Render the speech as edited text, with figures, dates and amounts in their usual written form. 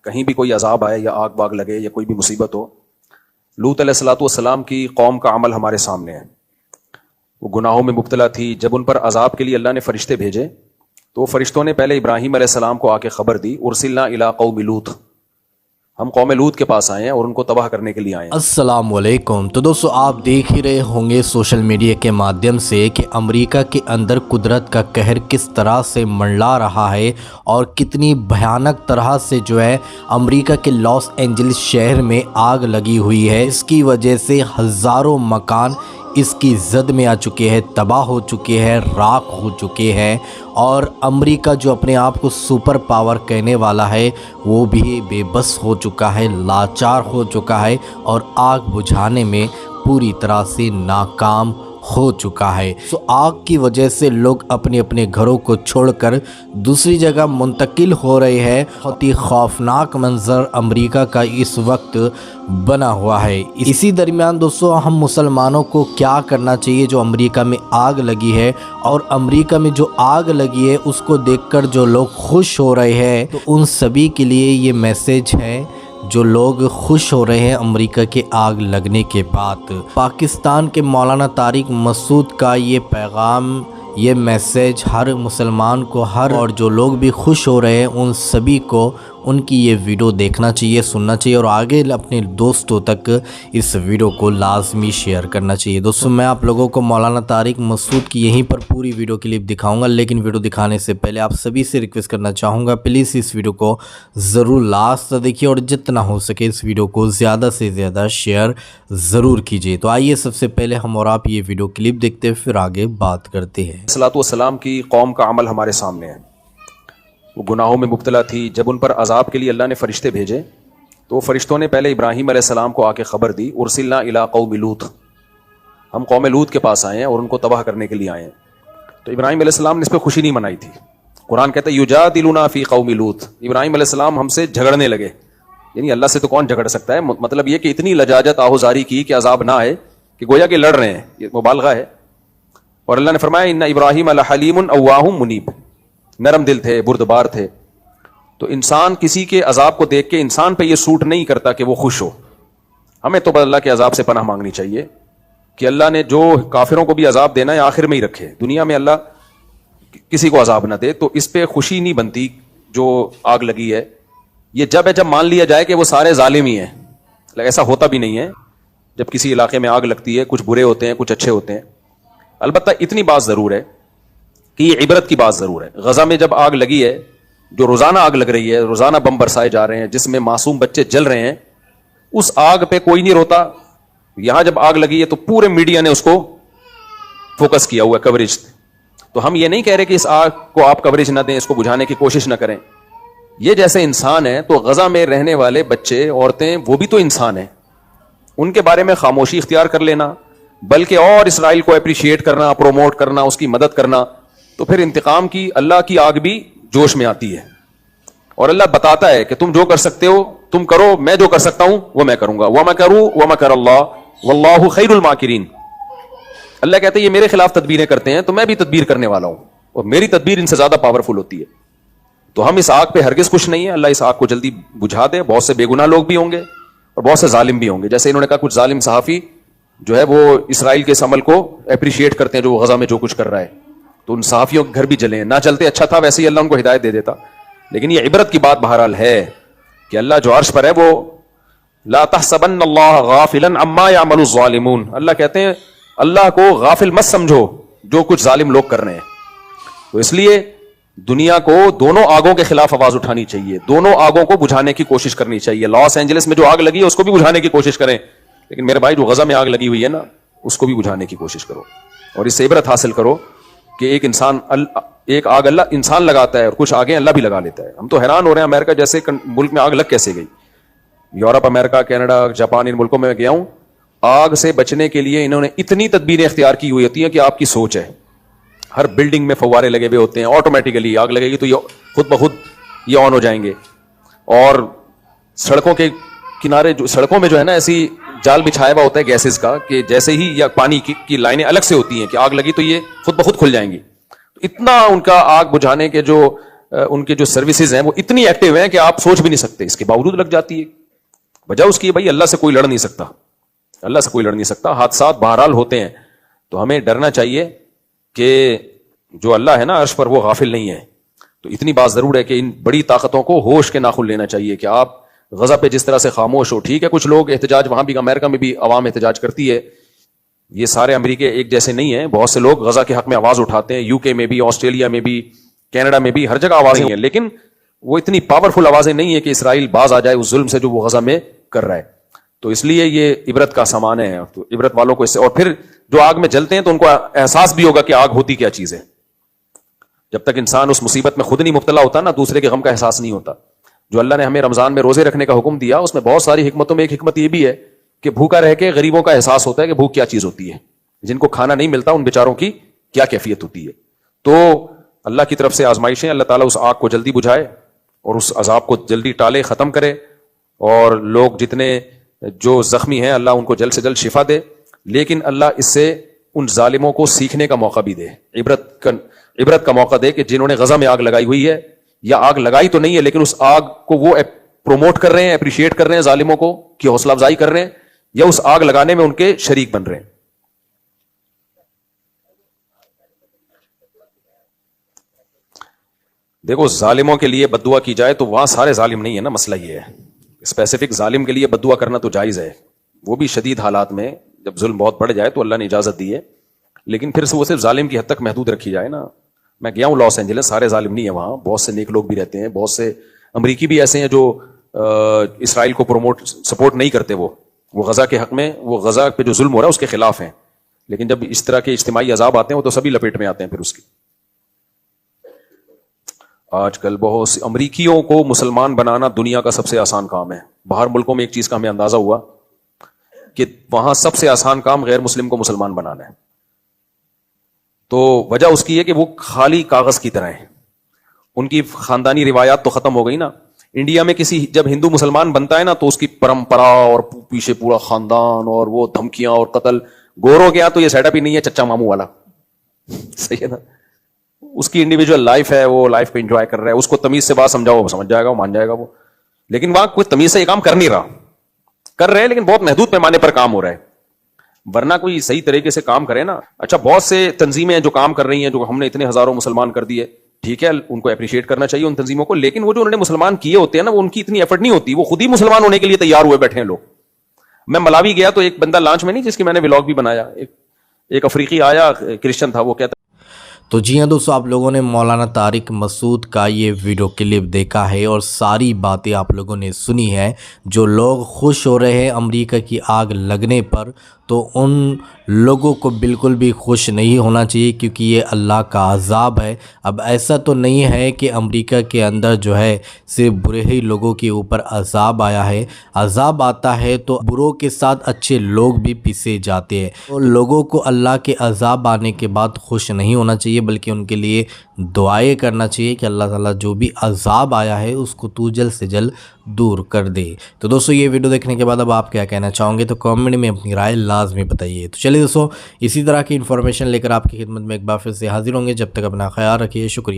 کہیں بھی کوئی عذاب آئے یا آگ باگ لگے یا کوئی بھی مصیبت ہو، لوط علیہ الصلوۃ والسلام کی قوم کا عمل ہمارے سامنے ہے۔ وہ گناہوں میں مبتلا تھی، جب ان پر عذاب کے لیے اللہ نے فرشتے بھیجے تو فرشتوں نے پہلے ابراہیم علیہ السلام کو آ کے خبر دی، ارسلنا الی قوم لوط، ہم قوم لوط کے پاس آئے ہیں اور ان کو تباہ کرنے کے لیے آئے ہیں۔ السلام علیکم۔ تو دوستو آپ دیکھ ہی رہے ہوں گے سوشل میڈیا کے مادھیم سے کہ امریکہ کے اندر قدرت کا قہر کس طرح سے منڈلا رہا ہے اور کتنی بھیانک طرح سے جو ہے امریکہ کے لاس اینجلس شہر میں آگ لگی ہوئی ہے۔ اس کی وجہ سے ہزاروں مکان اس کی زد میں آ چکے ہیں، تباہ ہو چکے ہیں، راکھ ہو چکے ہیں، اور امریکہ جو اپنے آپ کو سپر پاور کہنے والا ہے وہ بھی بے بس ہو چکا ہے، لاچار ہو چکا ہے اور آگ بجھانے میں پوری طرح سے ناکام ہو چکا ہے۔ آگ کی وجہ سے لوگ اپنے اپنے گھروں کو چھوڑ کر دوسری جگہ منتقل ہو رہے ہیں۔ بہت ہی خوفناک منظر امریکہ کا اس وقت بنا ہوا ہے۔ اسی درمیان دوستو ہم مسلمانوں کو کیا کرنا چاہیے جو امریکہ میں آگ لگی ہے، اور امریکہ میں جو آگ لگی ہے اس کو دیکھ کر جو لوگ خوش ہو رہے ہیں، تو ان سبھی کے لیے یہ میسیج ہے جو لوگ خوش ہو رہے ہیں امریکہ کے آگ لگنے کے بعد۔ پاکستان کے مولانا طارق مسعود کا یہ پیغام، یہ میسیج ہر مسلمان کو، اور جو لوگ بھی خوش ہو رہے ہیں ان سبھی کو ان کی یہ ویڈیو دیکھنا چاہیے، سننا چاہیے، اور آگے اپنے دوستوں تک اس ویڈیو کو لازمی شیئر کرنا چاہیے۔ دوستوں میں آپ لوگوں کو مولانا طارق مسعود کی یہیں پر پوری ویڈیو کلپ دکھاؤں گا، لیکن ویڈیو دکھانے سے پہلے آپ سبھی سے ریکویسٹ کرنا چاہوں گا پلیز اس ویڈیو کو ضرور لاسٹ تک دیکھیے، اور جتنا ہو سکے اس ویڈیو کو زیادہ سے زیادہ شیئر ضرور کیجیے۔ تو آئیے سب سے پہلے ہم اور آپ یہ ویڈیو کلپ دیکھتے ہیں، پھر آگے بات کرتے ہیں۔ الصلوۃ والسلام کی قوم کا عمل ہمارے سامنے ہے۔ وہ گناہوں میں مبتلا تھی، جب ان پر عذاب کے لیے اللہ نے فرشتے بھیجے تو فرشتوں نے پہلے ابراہیم علیہ السلام کو آ کے خبر دی، ارسلنا الی قوم لوط، ہم قوم لوط کے پاس آئے ہیں اور ان کو تباہ کرنے کے لیے آئے ہیں۔ تو ابراہیم علیہ السلام نے اس پہ خوشی نہیں منائی تھی۔ قرآن کہتا ہے یجادلنا فی قوم لوط، ابراہیم علیہ السلام ہم سے جھگڑنے لگے، یعنی اللہ سے تو کون جھگڑ سکتا ہے، مطلب یہ کہ اتنی لجاجت آہوزاری کی کہ عذاب نہ آئے، کہ گویا کہ لڑ رہے ہیں، یہ مبالغہ ہے۔ اور اللہ نے فرمایا ان ابراہیم لحلیم اواہ منیب، نرم دل تھے، بردبار تھے۔ تو انسان کسی کے عذاب کو دیکھ کے انسان پہ یہ سوٹ نہیں کرتا کہ وہ خوش ہو۔ ہمیں تو اللہ کے عذاب سے پناہ مانگنی چاہیے کہ اللہ نے جو کافروں کو بھی عذاب دینا ہے آخر میں ہی رکھے، دنیا میں اللہ کسی کو عذاب نہ دے۔ تو اس پہ خوشی نہیں بنتی جو آگ لگی ہے، یہ جب مان لیا جائے کہ وہ سارے ظالم ہی ہیں، ایسا ہوتا بھی نہیں ہے۔ جب کسی علاقے میں آگ لگتی ہے کچھ برے ہوتے ہیں کچھ اچھے ہوتے ہیں، البتہ اتنی بات ضرور ہے کہ یہ عبرت کی بات ضرور ہے۔ غزہ میں جب آگ لگی ہے، جو روزانہ آگ لگ رہی ہے، روزانہ بم برسائے جا رہے ہیں جس میں معصوم بچے جل رہے ہیں، اس آگ پہ کوئی نہیں روتا۔ یہاں جب آگ لگی ہے تو پورے میڈیا نے اس کو فوکس کیا ہوا ہے، کوریج۔ تو ہم یہ نہیں کہہ رہے کہ اس آگ کو آپ کوریج نہ دیں، اس کو بجھانے کی کوشش نہ کریں۔ یہ جیسے انسان ہے تو غزہ میں رہنے والے بچے، عورتیں، وہ بھی تو انسان ہیں، ان کے بارے میں خاموشی اختیار کر لینا، بلکہ اور اسرائیل کو اپریشیٹ کرنا، پروموٹ کرنا، اس کی مدد کرنا، تو پھر انتقام کی اللہ کی آگ بھی جوش میں آتی ہے۔ اور اللہ بتاتا ہے کہ تم جو کر سکتے ہو تم کرو، میں جو کر سکتا ہوں وہ میں کروں گا، وَمَكَرُوا وَمَكَرَ اللَّهُ وَاللَّهُ خَيْرُ الْمَاكِرِينَ۔ اللہ کہتے ہیں یہ میرے خلاف تدبیریں کرتے ہیں تو میں بھی تدبیر کرنے والا ہوں، اور میری تدبیر ان سے زیادہ پاورفل ہوتی ہے۔ تو ہم اس آگ پہ ہرگز خوش نہیں ہیں، اللہ اس آگ کو جلدی بجھا دے۔ بہت سے بے گناہ لوگ بھی ہوں گے اور بہت سے ظالم بھی ہوں گے، جیسے انہوں نے کہا کچھ ظالم صحافی جو ہے وہ اسرائیل کے اس عمل کو اپریشیٹ کرتے ہیں جو غزہ میں جو کچھ کر رہا ہے، تو ان صحافیوں کے گھر بھی جلے ہیں، نہ چلتے اچھا تھا، ویسے ہی اللہ ان کو ہدایت دے دیتا۔ لیکن یہ عبرت کی بات بہرحال ہے کہ اللہ جو عرش پر ہے وہ لا تحسبن اللہ غافلا عما يعمل الظالمون، اللہ کہتے ہیں اللہ کو غافل مت سمجھو جو کچھ ظالم لوگ کر رہے ہیں۔ تو اس لیے دنیا کو دونوں آگوں کے خلاف آواز اٹھانی چاہیے، دونوں آگوں کو بجھانے کی کوشش کرنی چاہیے۔ لاس اینجلس میں جو آگ لگی ہے اس کو بھی بجھانے کی کوشش کریں، لیکن میرے بھائی جو غزہ میں آگ لگی ہوئی ہے نا اس کو بھی بجھانے کی کوشش کرو، اور اس سے عبرت حاصل کرو کہ ایک آگ اللہ انسان لگاتا ہے اور کچھ آگیں اللہ بھی لگا لیتا ہے۔ ہم تو حیران ہو رہے ہیں امریکہ جیسے ملک میں آگ لگ کیسے گئی۔ یورپ، امریکہ، کینیڈا، جاپان، ان ملکوں میں گیا ہوں، آگ سے بچنے کے لیے انہوں نے اتنی تدبیریں اختیار کی ہوئی ہوتی ہیں کہ آپ کی سوچ ہے۔ ہر بلڈنگ میں فوارے لگے ہوئے ہوتے ہیں، آٹومیٹیکلی آگ لگے گی تو یہ خود بخود یہ آن ہو جائیں گے۔ اور سڑکوں کے کنارے سڑکوں میں جو ہے نا ایسی جال بچھایا ہوا ہوتا ہے گیسز کا کہ جیسے ہی یا پانی کی لائنیں الگ سے ہوتی ہیں کہ آگ لگی تو یہ خود بخود کھل جائیں گی۔ اتنا ان کا آگ بجھانے کے جو ان کے جو سروسز ہیں وہ اتنی ایکٹیو ہیں کہ آپ سوچ بھی نہیں سکتے, اس کے باوجود لگ جاتی ہے. وجہ اس کی ہے بھائی اللہ سے کوئی لڑ نہیں سکتا, اللہ سے کوئی لڑ نہیں سکتا. حادثات بہرحال ہوتے ہیں, تو ہمیں ڈرنا چاہیے کہ جو اللہ ہے نا عرش پر وہ غافل نہیں ہے. تو اتنی بات ضرور ہے کہ ان بڑی طاقتوں کو ہوش کے ناخن لینا چاہیے کہ آپ غزہ پہ جس طرح سے خاموش ہو. ٹھیک ہے کچھ لوگ احتجاج, وہاں بھی امریکہ میں بھی عوام احتجاج کرتی ہے, یہ سارے امریکہ ایک جیسے نہیں ہیں, بہت سے لوگ غزہ کے حق میں آواز اٹھاتے ہیں, یو کے میں بھی, آسٹریلیا میں بھی, کینیڈا میں بھی, ہر جگہ آوازیں ہیں, لیکن وہ اتنی پاورفل آوازیں نہیں ہیں کہ اسرائیل باز آ جائے اس ظلم سے جو وہ غزہ میں کر رہا ہے. تو اس لیے یہ عبرت کا سامان ہے, تو عبرت والوں کو اس سے, اور پھر جو آگ میں جلتے ہیں تو ان کو احساس بھی ہوگا کہ آگ ہوتی کیا چیز ہے. جب تک انسان اس مصیبت میں خود نہیں مبتلا ہوتا نا, دوسرے کے غم کا احساس نہیں ہوتا. جو اللہ نے ہمیں رمضان میں روزے رکھنے کا حکم دیا, اس میں بہت ساری حکمتوں میں ایک حکمت یہ بھی ہے کہ بھوکا رہ کے غریبوں کا احساس ہوتا ہے کہ بھوک کیا چیز ہوتی ہے. جن کو کھانا نہیں ملتا ان بیچاروں کی کیا کیفیت ہوتی ہے. تو اللہ کی طرف سے آزمائشیں, اللہ تعالیٰ اس آگ کو جلدی بجھائے اور اس عذاب کو جلدی ٹالے, ختم کرے, اور لوگ جتنے جو زخمی ہیں اللہ ان کو جلد سے جلد شفا دے. لیکن اللہ اس سے ان ظالموں کو سیکھنے کا موقع بھی دے, عبرت کا موقع دے کہ جنہوں نے غزہ میں آگ لگائی ہوئی ہے, یا آگ لگائی تو نہیں ہے لیکن اس آگ کو وہ پروموٹ کر رہے ہیں, اپریشیٹ کر رہے ہیں, ظالموں کو کی حوصلہ افزائی کر رہے ہیں, یا اس آگ لگانے میں ان کے شریک بن رہے ہیں. دیکھو ظالموں کے لیے بد دعا کی جائے تو وہاں سارے ظالم نہیں ہے نا, مسئلہ یہ ہے. اسپیسیفک ظالم کے لیے بد دعا کرنا تو جائز ہے, وہ بھی شدید حالات میں, جب ظلم بہت بڑھ جائے تو اللہ نے اجازت دی ہے, لیکن پھر سے وہ صرف ظالم کی حد تک محدود رکھی جائے نا. میں گیا ہوں لاس اینجلس, سارے ظالم نہیں ہے وہاں, بہت سے نیک لوگ بھی رہتے ہیں, بہت سے امریکی بھی ایسے ہیں جو اسرائیل کو سپورٹ نہیں کرتے, وہ غزہ کے حق میں, وہ غزہ پہ جو ظلم ہو رہا ہے اس کے خلاف ہیں. لیکن جب اس طرح کے اجتماعی عذاب آتے ہیں وہ تو سبھی لپیٹ میں آتے ہیں پھر اس کی. آج کل بہت سی امریکیوں کو مسلمان بنانا دنیا کا سب سے آسان کام ہے. باہر ملکوں میں ایک چیز کا ہمیں اندازہ ہوا کہ وہاں سب سے آسان کام غیر مسلم کو مسلمان بنانا ہے. تو وجہ اس کی ہے کہ وہ خالی کاغذ کی طرح ہیں, ان کی خاندانی روایات تو ختم ہو گئی نا. انڈیا میں کسی جب ہندو مسلمان بنتا ہے نا تو اس کی پرمپرا اور پیچھے پورا خاندان اور وہ دھمکیاں اور قتل. گوروں کے یہاں تو یہ سیٹ اپ ہی نہیں ہے, چچا ماموں والا, صحیح ہے نا. اس کی انڈیویجول لائف ہے, وہ لائف کو انجوائے کر رہا ہے, اس کو تمیز سے بات سمجھاؤ وہ سمجھ جائے گا, وہ مان جائے گا وہ. لیکن وہاں کوئی تمیز سے یہ کام کر نہیں رہا, کر رہے ہیں لیکن بہت محدود پیمانے پر کام ہو رہا ہے. ورنہ کوئی صحیح طریقے سے کام کرے نا. اچھا بہت سے تنظیمیں ہیں جو کام کر رہی ہیں, جو ہم نے اتنے ہزاروں مسلمان کر دیے, ٹھیک ہے ان کو اپریشیٹ کرنا چاہیے ان تنظیموں کو, لیکن وہ جو انہوں نے مسلمان کیے ہوتے ہیں نا, وہ ان کی اتنی ایفرٹ نہیں ہوتی, وہ خود ہی مسلمان ہونے کے لیے تیار ہوئے بیٹھے ہیں لوگ. میں ملاوی گیا تو ایک بندہ لانچ میں نہیں, جس کی میں نے ولاگ بھی بنایا, ایک افریقی آیا, کرسچن تھا, وہ کہتا تو جی ہاں دوستو, آپ لوگوں نے مولانا طارق مسعود کا یہ ویڈیو کلپ دیکھا ہے اور ساری باتیں آپ لوگوں نے سنی ہے. جو لوگ خوش ہو رہے ہیں امریکہ کی آگ لگنے پر, تو ان لوگوں کو بالکل بھی خوش نہیں ہونا چاہیے, کیونکہ یہ اللہ کا عذاب ہے. اب ایسا تو نہیں ہے کہ امریکہ کے اندر جو ہے صرف برے ہی لوگوں کے اوپر عذاب آیا ہے. عذاب آتا ہے تو بروں کے ساتھ اچھے لوگ بھی پیسے جاتے ہیں. تو لوگوں کو اللہ کے عذاب آنے کے بعد خوش نہیں ہونا چاہیے, بلکہ ان کے لیے دعائیں کرنا چاہیے کہ اللہ تعالیٰ جو بھی عذاب آیا ہے اس کو تو جلد سے جلد دور کر دے. تو دوستو یہ ویڈیو دیکھنے کے بعد اب آپ کیا کہنا چاہوں گے تو کامنٹ میں اپنی رائے لازمی بتائیے. تو چلیے دوستو, اسی طرح کی انفارمیشن لے کر آپ کی خدمت میں ایک بار پھر سے حاضر ہوں گے. جب تک اپنا خیال رکھیے, شکریہ.